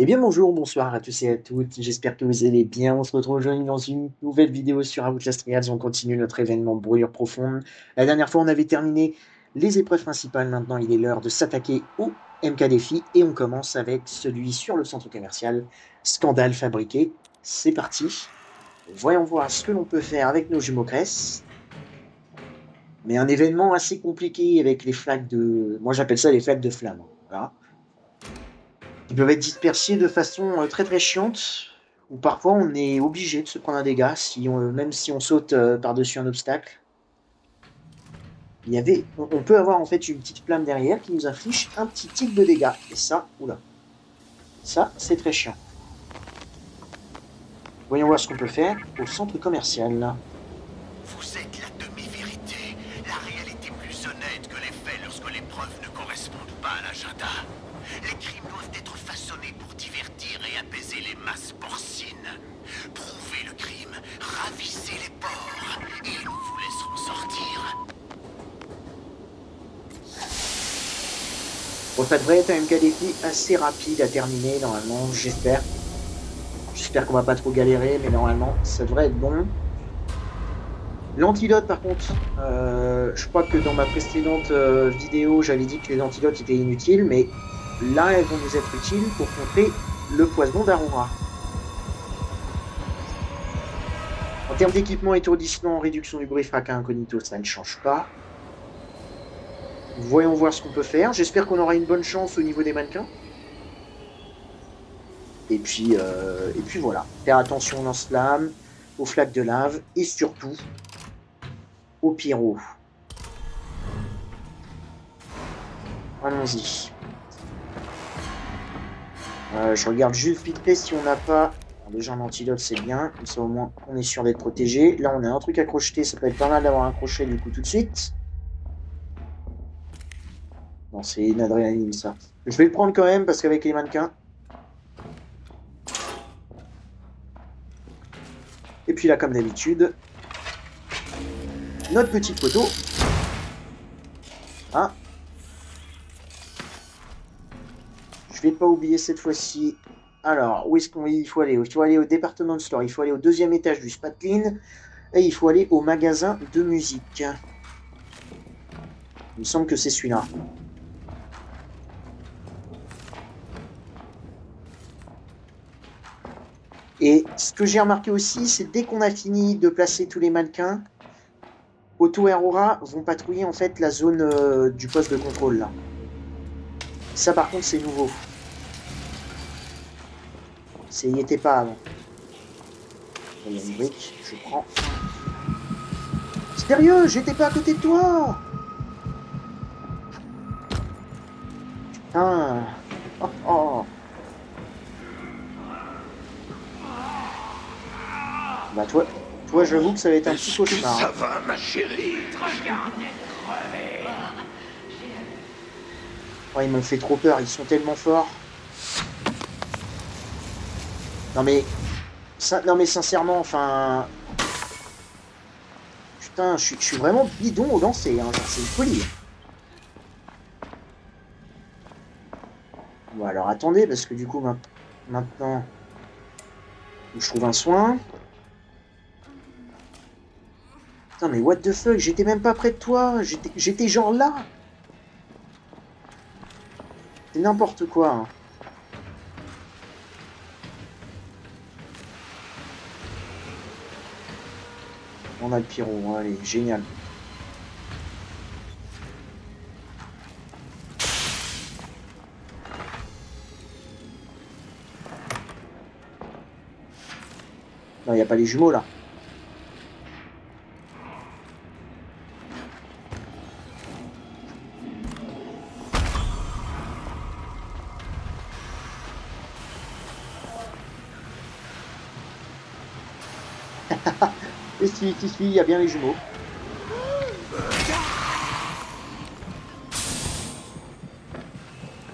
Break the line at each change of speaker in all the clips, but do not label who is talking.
Eh bien bonjour, bonsoir à tous et à toutes, j'espère que vous allez bien. On se retrouve aujourd'hui dans une nouvelle vidéo sur Outlast Trials. On continue notre événement Brûlure Profonde. La dernière fois on avait terminé les épreuves principales, maintenant il est l'heure de s'attaquer au MK Défi et on commence avec celui sur le centre commercial, Scandale Fabriqué. C'est parti, voyons voir ce que l'on peut faire avec nos jumeaux Cress. Mais un événement assez compliqué avec les flaques de... Moi j'appelle ça les flaques de flammes. Voilà. Ils peuvent être dispersés de façon très très chiante, ou parfois on est obligé de se prendre un dégât, même si on saute par-dessus un obstacle. On peut avoir en fait une petite flamme derrière qui nous inflige un petit tic de dégâts. Et ça, oula, ça c'est très chiant. Voyons voir ce qu'on peut faire au centre commercial.
Vous êtes la demi-vérité, la réalité plus honnête que les faits lorsque les preuves ne correspondent pas à l'agenda. Les crimes doivent être façonnés pour divertir et apaiser les masses porcines. Prouvez le crime, ravissez les porcs, et nous vous laisserons sortir.
Bon, ça devrait être un MK défi assez rapide à terminer normalement, j'espère. J'espère qu'on va pas trop galérer, mais normalement ça devrait être bon. L'antidote par contre, je crois que dans ma précédente vidéo j'avais dit que les antidotes étaient inutiles, mais là elles vont nous être utiles pour contrer le poison d'Aurora. En termes d'équipement, étourdissement, réduction du bruit, fracas incognito, ça ne change pas. Voyons voir ce qu'on peut faire. J'espère qu'on aura une bonne chance au niveau des mannequins. Et puis voilà. Faire attention au lance-flamme, aux flaques de lave et surtout au pyro. Allons-y. Je regarde juste vite fait si on n'a pas... Alors déjà un antidote c'est bien, comme ça au moins on est sûr d'être protégé. Là on a un truc à crocheter, ça peut être pas mal d'avoir un crochet du coup tout de suite. Non, c'est une adrénaline ça. Je vais le prendre quand même parce qu'avec les mannequins. Et puis là, comme d'habitude, notre petit poteau. Hein, je vais pas oublier cette fois-ci. Alors, où est-ce qu'il faut aller? Il faut aller au département de store, il faut aller au deuxième étage du Spatlin et il faut aller au magasin de musique. Il me semble que c'est celui-là. Et ce que j'ai remarqué aussi, c'est dès qu'on a fini de placer tous les mannequins, Otto et Aurora vont patrouiller en fait la zone du poste de contrôle là. Ça par contre c'est nouveau. Ça y était pas avant. Il y a une brique, je prends. Sérieux, j'étais pas à côté de toi. Putain. Oh, oh. Bah toi j'avoue que ça va être un petit cauchemar.
Ça va, ma chérie?
Oh, ils m'ont fait trop peur, ils sont tellement forts. Non mais sincèrement, enfin... Putain, je suis vraiment bidon au lancer, hein. Genre, c'est une folie. Bon, alors attendez, parce que du coup, maintenant, je trouve un soin. Putain, mais what the fuck, j'étais même pas près de toi, j'étais genre là. C'est n'importe quoi, hein. On a le pyro, allez, génial. Non, il n'y a pas les jumeaux là. Et si, il y a bien les jumeaux.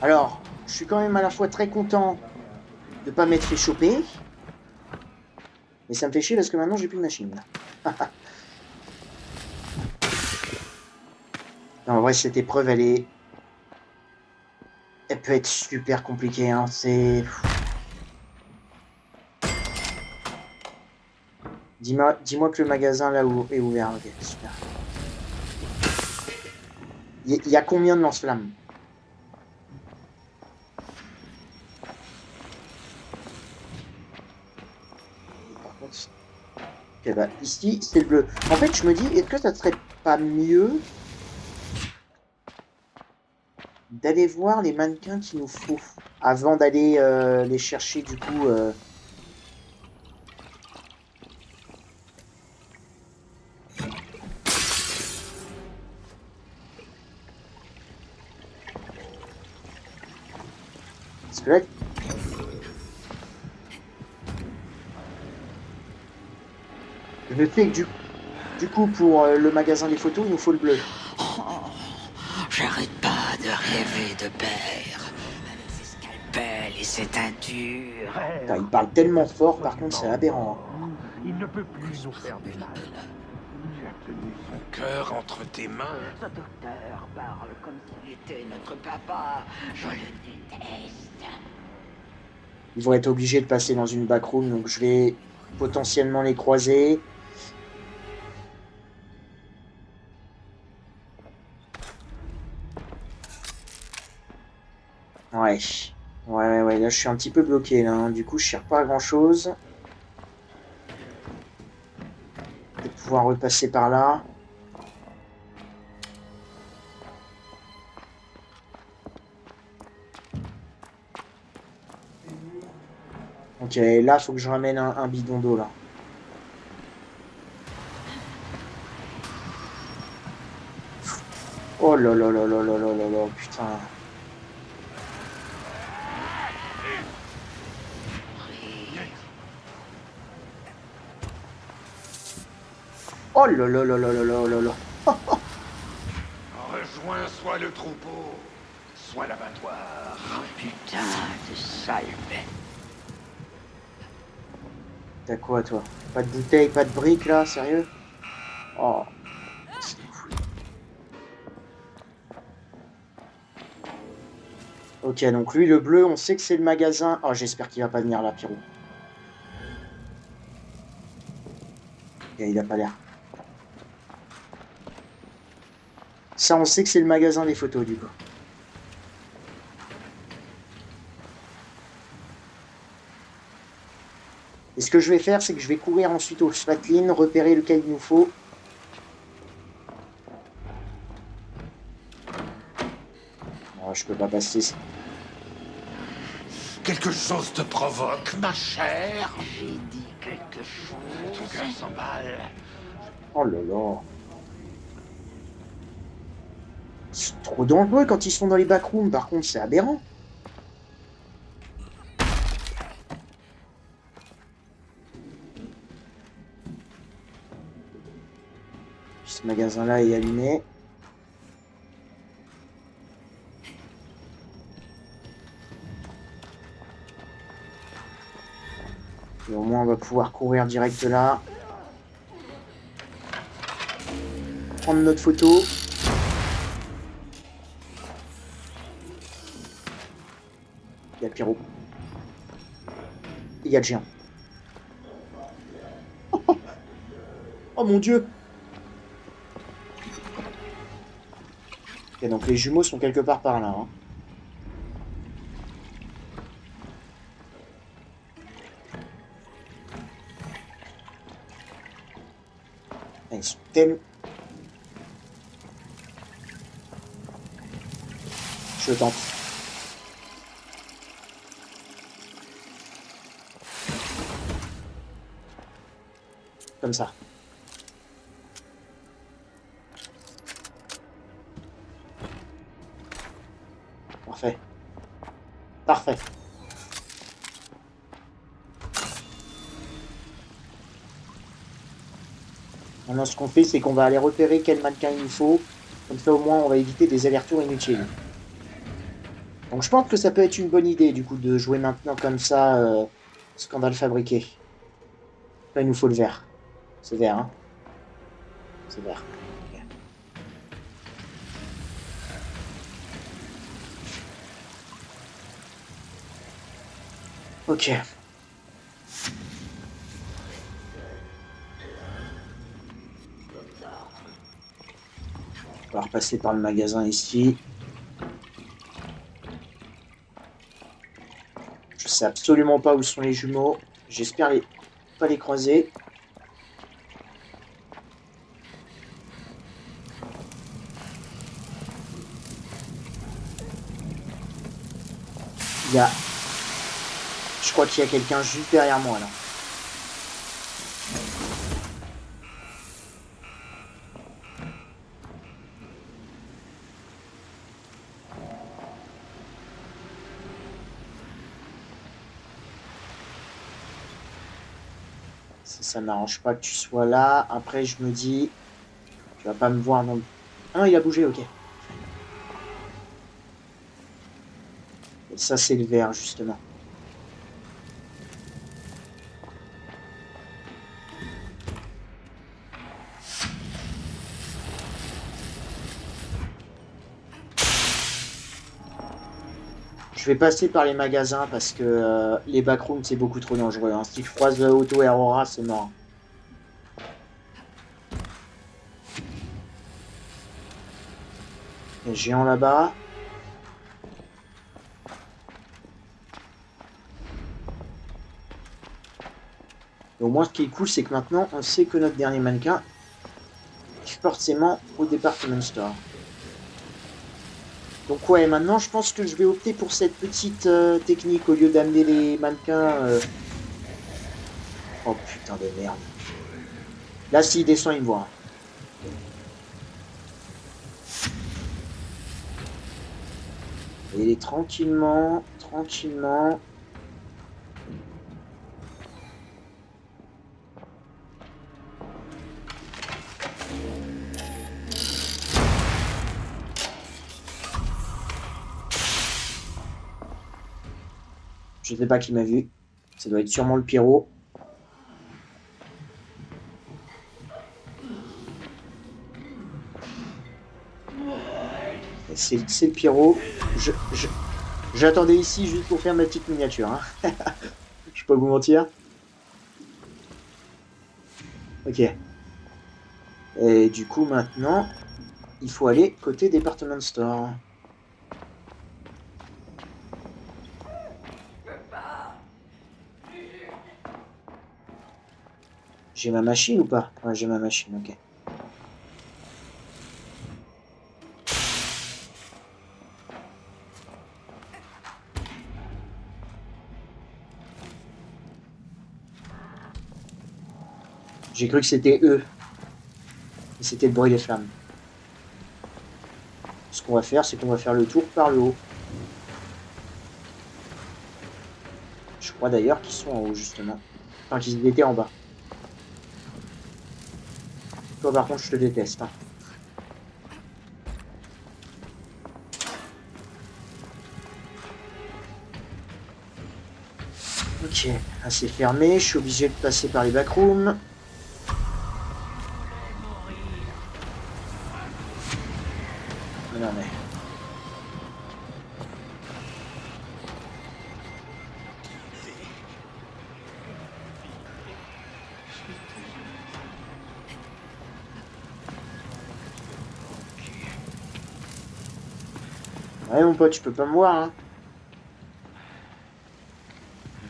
Alors, je suis quand même à la fois très content de pas m'être fait choper. Mais ça me fait chier parce que maintenant j'ai plus de machine. Non, en vrai, cette épreuve, elle peut être super compliquée, hein. C'est... Dis-moi que le magasin là où est ouvert. Ok, super. Il y a combien de lance-flammes? Par contre, ok, bah, ici, c'est le bleu. En fait, je me dis, est-ce que ça serait pas mieux d'aller voir les mannequins qu'il nous faut avant d'aller les chercher du coup parce que là, je sais que du coup pour le magasin des photos, il nous faut le bleu.
J'arrête pas de rêver de père. Avec ses scalpels et ses teintures.
Putain, il parle tellement fort, par contre, c'est aberrant. Hein.
Il ne peut plus nous faire du mal. Tu as tenu son cœur entre tes mains.
Ce docteur parle comme s'il était notre papa. Je le déteste.
Ils vont être obligés de passer dans une backroom, donc je vais potentiellement les croiser. Ouais. Ouais, là je suis un petit peu bloqué là, hein. Du coup je cherche pas à grand chose. Je vais pouvoir repasser par là. Ok, là faut que je ramène un bidon d'eau là. Oh là là là là là là là là, putain. Oh là là là là là là là là.
Rejoins soit le troupeau, soit l'abattoir.
Oh putain de sale bête.
T'as quoi toi? Pas de bouteille, pas de briques là, sérieux? Oh. Ok, donc lui le bleu, on sait que c'est le magasin. Oh, j'espère qu'il va pas venir là, Pierrot. Et il a pas l'air. Ça, on sait que c'est le magasin des photos, du coup. Et ce que je vais faire, c'est que je vais courir ensuite au Spatlin, repérer lequel il nous faut. Oh, je peux pas passer.
Quelque chose te provoque, ma chère.
J'ai dit quelque chose.
Ton cœur s'emballe.
Oh là là. C'est trop dangereux quand ils sont dans les backrooms, par contre, c'est aberrant. Ce magasin-là est allumé. Et au moins, on va pouvoir courir direct là. Prendre notre photo. Il y a le Pierrot. Et il y a le géant. Oh mon Dieu! Ok, donc les jumeaux sont quelque part par là. Hein. Ils sont tellement... Je tente. Comme ça. Parfait. Parfait. Maintenant, ce qu'on fait, c'est qu'on va aller repérer quel mannequin il nous faut. Comme ça, au moins, on va éviter des allers-retours inutiles. Donc, je pense que ça peut être une bonne idée, du coup, de jouer maintenant comme ça, scandale fabriqué. Là, il nous faut le vert. C'est vert, hein? C'est vert. Ok. On va repasser par le magasin ici. Je sais absolument pas où sont les jumeaux. J'espère pas les croiser. Il y a... Je crois qu'il y a quelqu'un juste derrière moi là. Ça m'arrange pas que tu sois là. Après, je me dis, tu vas pas me voir non. Ah non, il a bougé, ok. Et ça, c'est le vert, justement. Je vais passer par les magasins parce que les backrooms, c'est beaucoup trop dangereux. Hein. Si je croise Otto et Aurora, c'est mort. Il y a un géant là-bas. Au moins, ce qui est cool, c'est que maintenant, on sait que notre dernier mannequin est forcément au department store. Donc ouais, maintenant, je pense que je vais opter pour cette petite technique au lieu d'amener les mannequins. Oh putain de merde. Là, s'il descend, il me voit. Et il est tranquillement, tranquillement. Je sais pas qui m'a vu. Ça doit être sûrement le pyro. C'est le pyro. J'attendais ici juste pour faire ma petite miniature. Hein. Je peux pas vous mentir. Ok. Et du coup, maintenant, il faut aller côté department store. J'ai ma machine ou pas? Ouais, j'ai ma machine, ok. J'ai cru que c'était eux. Et c'était le bruit des flammes. Ce qu'on va faire, c'est qu'on va faire le tour par le haut. Je crois d'ailleurs qu'ils sont en haut, justement. Enfin, qu'ils étaient en bas. Toi, par contre, je te déteste. Hein. Ok, là c'est fermé. Je suis obligé de passer par les backrooms. Non, mais... Ouais, mon pote, tu peux pas me voir, hein.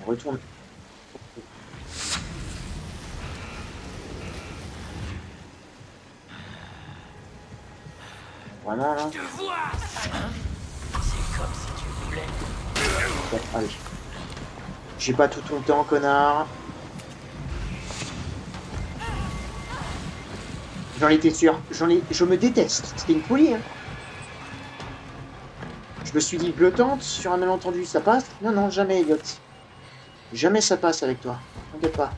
On retourne. Vraiment, là.
Je te vois. C'est comme si tu voulais.
Bon, allez. J'ai pas tout ton temps, connard. J'en étais sûr. Je me déteste. C'était une folie, hein. Je me suis dit, je le tente, sur un malentendu, ça passe? Non, non, jamais, Elliot. Jamais ça passe avec toi. T'inquiète pas.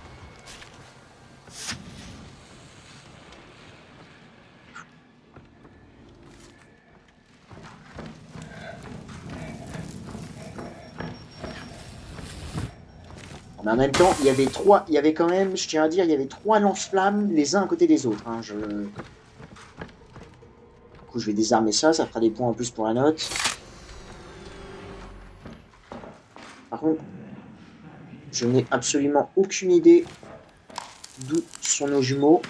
Mais en même temps, il y avait quand même, je tiens à dire, il y avait 3 lance-flammes les uns à côté des autres. Hein, Du coup, je vais désarmer ça, ça fera des points en plus pour la note. Par contre, je n'ai absolument aucune idée d'où sont nos jumeaux.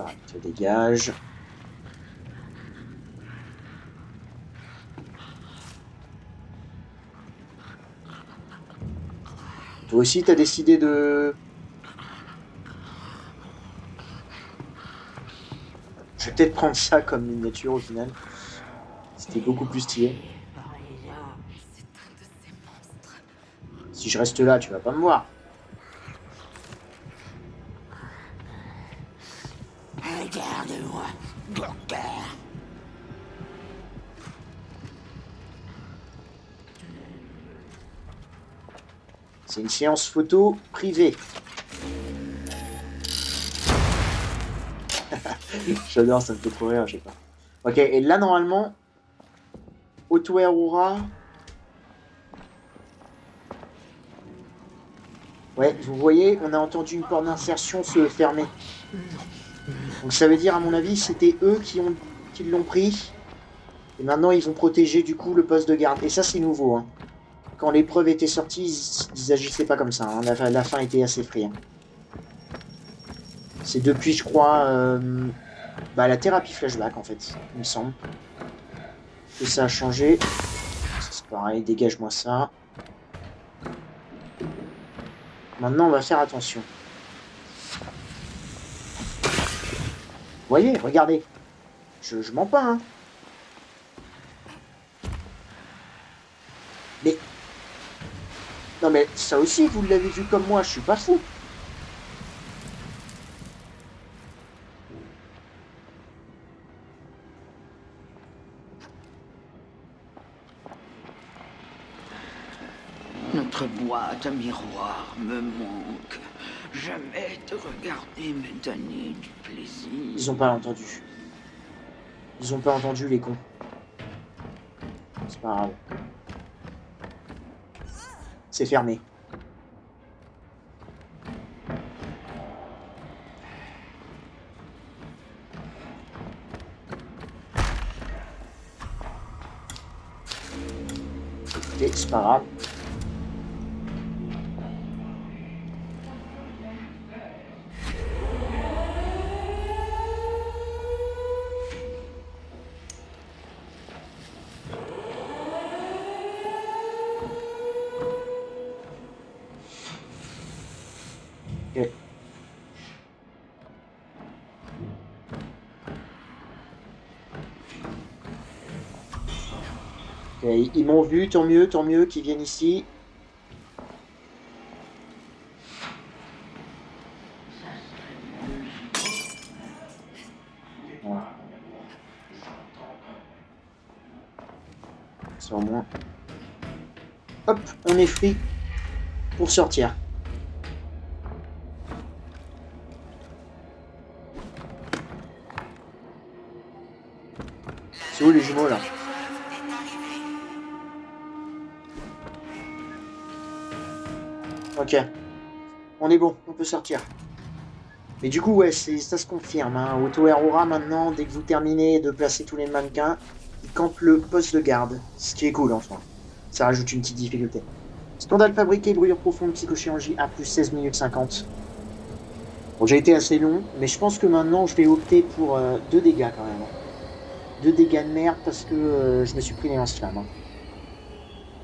Voilà, tu dégages. Toi aussi, t'as décidé de... Je vais peut-être prendre ça comme miniature au final. C'était beaucoup plus stylé. Si je reste là, tu vas pas me voir.
Regarde-moi, docteur.
C'est une séance photo privée. J'adore, ça me fait trop rire, je sais pas. Ok, et là, normalement, Auto Aurora. Ouais, vous voyez, on a entendu une porte d'insertion se fermer. Donc ça veut dire, à mon avis, c'était eux qui l'ont pris. Et maintenant, ils vont protéger, du coup, le poste de garde. Et ça, c'est nouveau, hein. Quand l'épreuve était sortie, ils agissaient pas comme ça, hein. La fin était assez free, hein. C'est depuis, je crois, la thérapie flashback, en fait, il me semble. Que ça a changé. C'est pareil, dégage-moi ça. Maintenant, on va faire attention. Vous voyez, regardez. Je mens pas, hein. Mais... Non mais ça aussi, vous l'avez vu comme moi, je suis pas fou.
Notre boîte à miroir me manque. Jamais te regarder me donner du plaisir.
Ils ont pas entendu. Ils ont pas entendu, les cons. C'est pas grave. C'est fermé. Écoutez, c'est pas grave. Ok. Ok, ils m'ont vu, tant mieux qu'ils viennent ici. Voilà. C'est au moins. Hop, on est free pour sortir. C'est où les jumeaux là? Ok. On est bon, on peut sortir. Mais du coup, ouais, ça se confirme, hein. Auto Aurora, maintenant, dès que vous terminez de placer tous les mannequins, il campe le poste de garde. Ce qui est cool, enfin. Ça rajoute une petite difficulté. Scandale fabriqué, brûlure profonde, psychochirurgie à plus 16 minutes 50. Bon, j'ai été assez long, mais je pense que maintenant, je vais opter pour 2 dégâts, quand même. 2 dégâts de merde, parce que je me suis pris les lance-flammes, hein.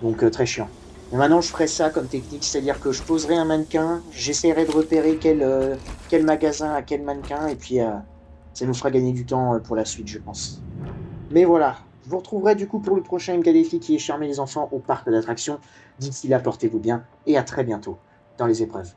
Donc, très chiant. Et maintenant, je ferai ça comme technique, c'est-à-dire que je poserai un mannequin, j'essaierai de repérer quel magasin a quel mannequin, et puis ça nous fera gagner du temps pour la suite, je pense. Mais voilà, je vous retrouverai du coup pour le prochain MK Défi qui est Charmer les enfants au parc d'attractions. D'ici là, portez-vous bien, et à très bientôt dans les épreuves.